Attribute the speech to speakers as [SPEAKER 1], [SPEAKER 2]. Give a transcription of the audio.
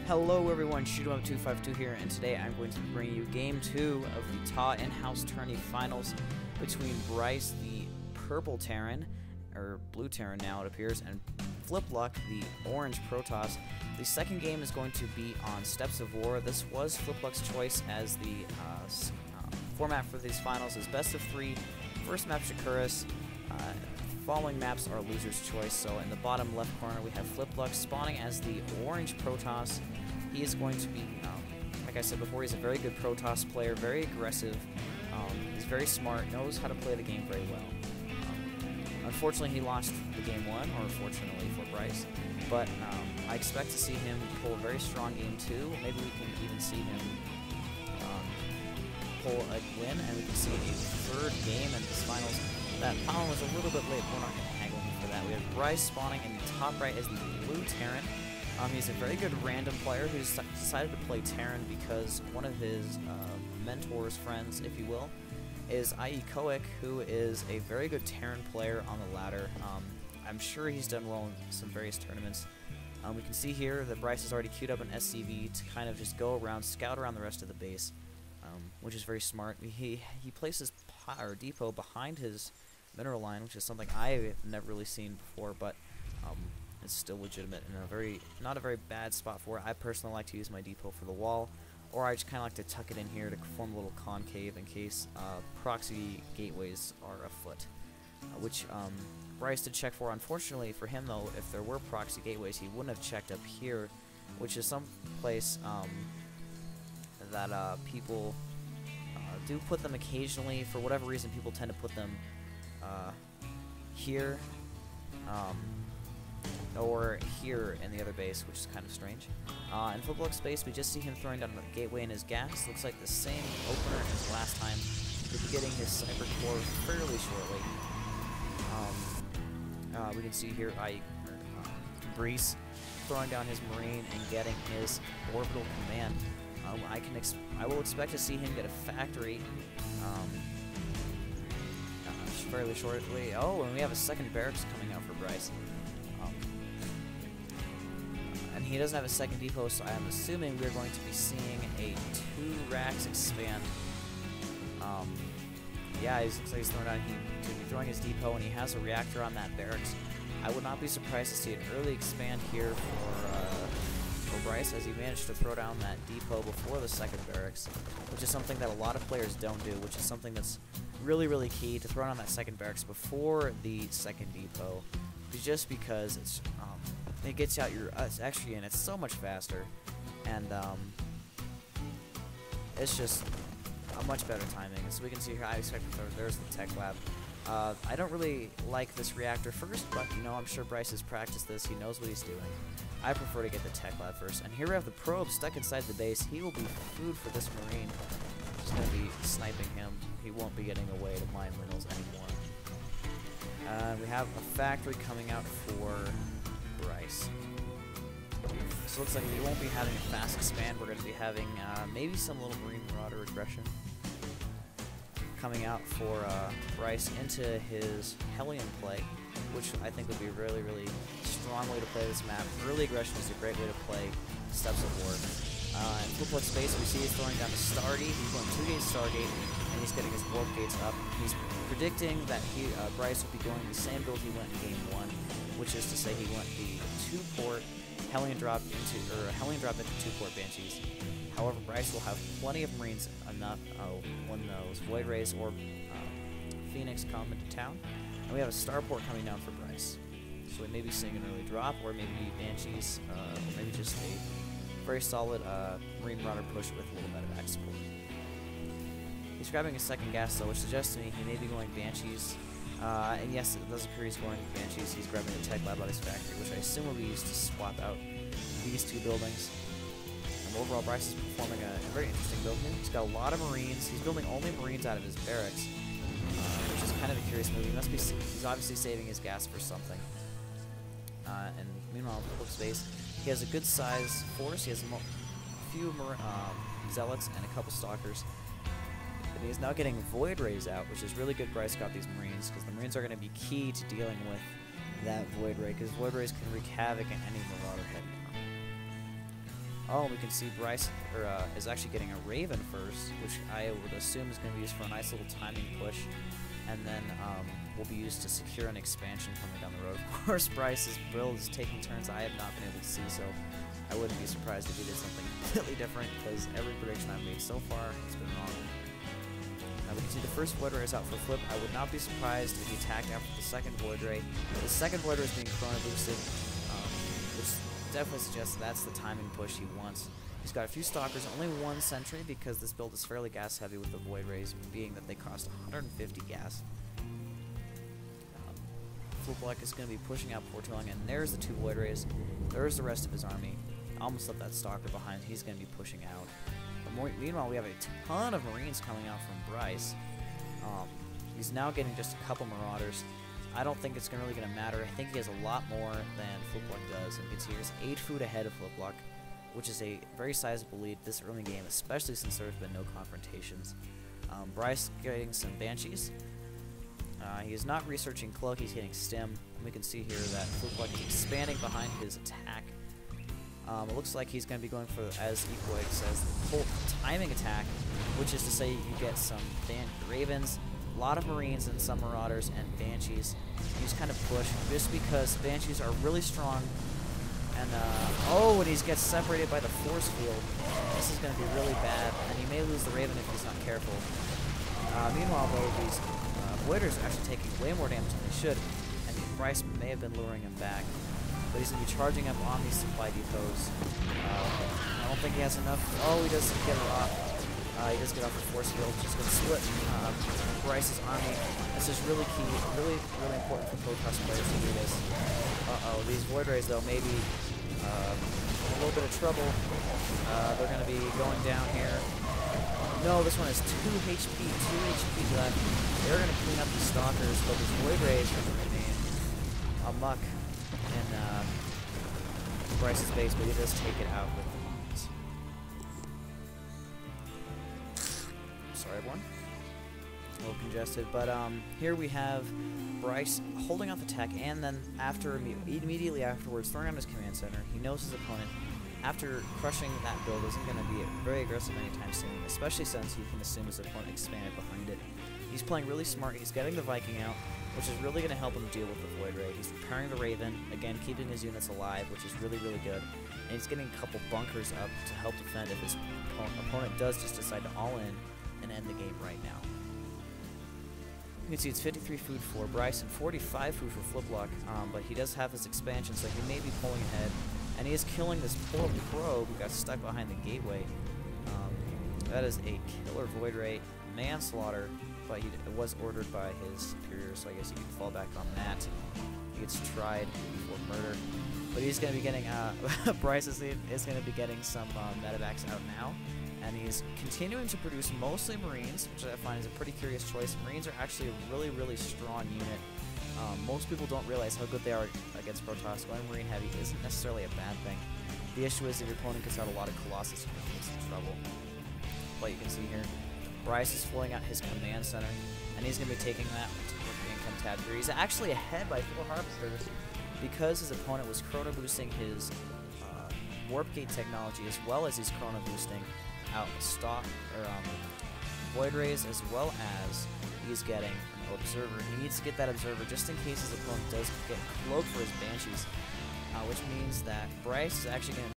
[SPEAKER 1] Hello everyone, Shootemup 252 here, and today I'm going to bring you Game 2 of the TAW In-House Tournament Finals between Brise, the purple Terran, or blue Terran now it appears, and Flipluck, the orange Protoss. The second game is going to be on Steps of War. This was Flipluck's choice as the format for these finals is best of 3. First map Shakuras. Following maps are loser's choice. So in the bottom left corner we have Flipluck spawning as the orange Protoss. He is going to be, like I said before, he's a very good Protoss player, very aggressive. He's very smart, knows how to play the game very well. Unfortunately, he lost the game 1, or fortunately for Brise. But I expect to see him pull a very strong game 2. Maybe we can even see him pull a win, and we can see a third game in this finals. That Pollen was a little bit late, but we're not going to haggle him for that. We have Brise spawning in the top right as the blue Terran. He's a very good random player who's decided to play Terran because one of his mentors, friends, if you will, is I.E. Koic, who is a very good Terran player on the ladder. I'm sure he's done well in some various tournaments. We can see here that Brise has already queued up an SCV to kind of just go around, scout around the rest of the base, which is very smart. He places depot behind his mineral line, which is something I've never really seen before, but it's still legitimate and not a very bad spot for it. I personally like to use my depot for the wall, or I just kind of like to tuck it in here to form a little concave in case proxy gateways are afoot, which Brise did check for. Unfortunately for him, though, if there were proxy gateways, he wouldn't have checked up here, which is some place that people do put them occasionally. For whatever reason, people tend to put them here, or here in the other base, which is kind of strange. In Flipluck's base, we just see him throwing down the gateway in his gas. Looks like the same opener as last time. He'll be getting his Cyber Core fairly shortly. We can see here Brise throwing down his Marine and getting his orbital command. I will expect to see him get a factory fairly shortly. Oh, and we have a second barracks coming out for Brise. And he doesn't have a second depot, so I'm assuming we're going to be seeing a 2 racks expand. Yeah, he looks like he's throwing throwing his depot, and he has a reactor on that barracks. I would not be surprised to see an early expand here for Brise, as he managed to throw down that depot before the second barracks, which is something that a lot of players don't do, which is something that's really, really key, to throw down that second barracks before the second depot, just because it gets out your extra units so much faster, and it's just a much better timing. So we can see here, I expect there's the tech lab. I don't really like this reactor first, but I'm sure Brise has practiced this. He knows what he's doing. I prefer to get the tech lab first. And here we have the probe stuck inside the base. He will be food for this Marine. Just going to be sniping him. He won't be getting away to mine minerals anymore. We have a factory coming out for Brise. So it looks like we won't be having a fast expand. We're going to be having maybe some little Marine Marauder aggression coming out for Brise into his Hellion play, which I think would be a really, really strong way to play this map. Early aggression is a great way to play Steps of War. In Flipluck space, we see he's throwing down the Stargate. He's going 2 gates Stargate, and he's getting his warp gates up. He's predicting that Brise will be going the same build he went in game 1, which is to say he went the 2-port Hellion drop into 2-port Banshees. However, Brise will have plenty of Marines enough when those Void Rays or Phoenix come into town. And we have a starport coming down for Brise. So we may be seeing an early drop, or maybe Banshees, or maybe just a very solid Marine Marauder push with a little bit of back support. He's grabbing a second gas though, which suggests to me he may be going Banshees. And yes, it does appear he's going Banshees. He's grabbing the tech lab out of his factory, which I assume will be used to swap out these 2 buildings. Overall, Brise is performing a very interesting build here. He's got a lot of Marines. He's building only Marines out of his barracks, which is kind of a curious move. He's obviously saving his gas for something. And meanwhile, in Flipluck space, he has a good size force. He has a few Zealots and a couple Stalkers. And he is now getting Void Rays out, which is really good Brise got these Marines, because the Marines are going to be key to dealing with that Void Ray, because Void Rays can wreak havoc in any Marauder head. Oh, we can see Brise is actually getting a Raven first, which I would assume is going to be used for a nice little timing push, and then will be used to secure an expansion coming down the road. Of course, Bryce's build is taking turns I have not been able to see, so I wouldn't be surprised if he did something completely different, because every prediction I've made so far has been wrong. Now we can see the first Void Ray is out for Flip. I would not be surprised if he attacked after the second Void Ray. The second Void Ray is being Chrono Boosted, which definitely suggests that's the timing push he wants. He's got a few Stalkers, only one Sentry, because this build is fairly gas heavy with the Void Rays, being that they cost 150 gas. Flipluck is going to be pushing out Portoling, and there's the two Void Rays. There's the rest of his army. Almost left that Stalker behind. He's going to be pushing out. But meanwhile, we have a ton of Marines coming out from Brise. He's now getting just a couple Marauders. I don't think it's really going to matter. I think he has a lot more than Flipluck does. And you can see here's 8 food ahead of Flipluck, which is a very sizable lead this early game, especially since there's been no confrontations. Brise getting some Banshees. He is not researching Cloak, he's hitting Stim. And we can see here that Flipluck is expanding behind his attack. It looks like he's going to be going for, as Equoid says, the full timing attack, which is to say you get some Ravens, a lot of Marines and some Marauders and Banshees. You just kind of push, just because Banshees are really strong. And, oh, and he gets separated by the force field. This is going to be really bad, and he may lose the Raven if he's not careful. Meanwhile, though, these Voiders are actually taking way more damage than they should, and Brise may have been luring him back. But he's going to be charging up on these supply depots. I don't think he has enough. Oh, he does get it off. He does get off the force field. Just going to split Bryce's army. This is really key, really important for Protoss players to do this. Uh-oh, these Void Rays, though, may be in a little bit of trouble. They're going to be going down here. No, this one has 2 HP left. They're going to clean up the Stalkers, but these Void Rays are going to remain amok in Bryce's base, but he does take it out with the Mines. Sorry, everyone. A little congested, but here we have Bryce holding off attack, and then immediately afterwards throwing out his command center. He knows his opponent, after crushing that build, isn't going to be very aggressive anytime soon, especially since he can assume his opponent expanded behind it. He's playing really smart. He's getting the Viking out, which is really going to help him deal with the Void Ray. He's preparing the Raven, again, keeping his units alive, which is really good. And he's getting a couple bunkers up to help defend if his opponent does just decide to all in and end the game right now. You can see it's 53 food for Bryce and 45 food for Flipluck, but he does have his expansion, so he may be pulling ahead. And he is killing this poor probe who got stuck behind the gateway. That is a killer Void Ray, manslaughter, but it was ordered by his superior, so I guess he can fall back on that. He gets tried for murder. But he's going to be getting, Bryce is going to be getting some medevacs out now. And he's continuing to produce mostly Marines, which I find is a pretty curious choice. Marines are actually a really strong unit. Most people don't realize how good they are against Protoss. Going Marine heavy isn't necessarily a bad thing. The issue is if your opponent gets out a lot of Colossus, you're going to get some trouble. But you can see here, Bryce is flowing out his command center, and he's going to be taking that with the income tab here. He's actually ahead by 4 Harvesters because his opponent was chrono boosting his Warp Gate technology, as well as he's chrono boosting out Void Rays, as well as he's getting an Observer. He needs to get that Observer just in case his opponent does get cloaked for his Banshees, which means that Bryce is actually going to